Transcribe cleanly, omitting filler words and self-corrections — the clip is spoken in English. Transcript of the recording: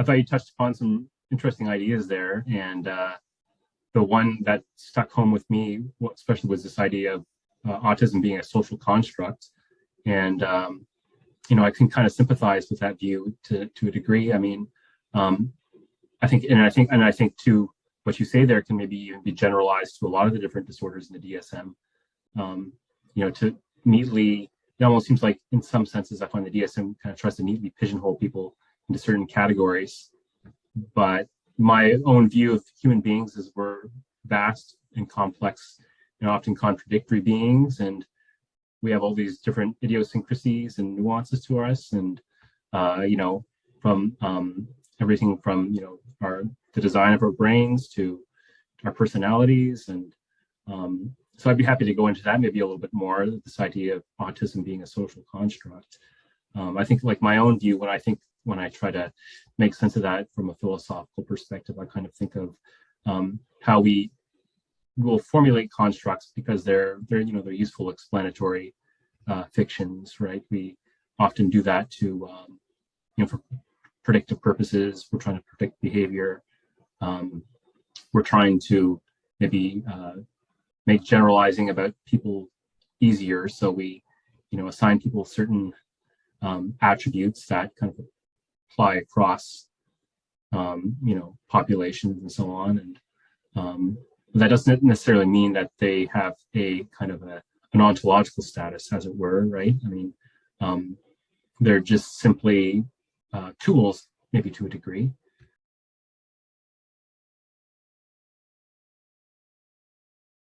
I thought you touched upon some interesting ideas there, and the one that stuck home with me, especially, was this idea of autism being a social construct, and I can kind of sympathize with that view to a degree. I mean, I think too, what you say there can maybe even be generalized to a lot of the different disorders in the DSM. To neatly, it almost seems like in some senses, I find the DSM kind of tries to neatly pigeonhole people into certain categories. But my own view of human beings is we're vast and complex and often contradictory beings, and we have all these different idiosyncrasies and nuances to us, and from everything from the design of our brains to our personalities, and so I'd be happy to go into that maybe a little bit more, this idea of autism being a social construct. I think, like, my own view, when I try to make sense of that from a philosophical perspective, I kind of think of how we will formulate constructs because they're useful explanatory fictions, right? We often do that to for predictive purposes. We're trying to predict behavior. We're trying to maybe make generalizing about people easier, so we assign people certain attributes that kind of apply across populations and so on, and that doesn't necessarily mean that they have a kind of an ontological status, as it were, right? I mean, they're just simply tools, maybe to a degree,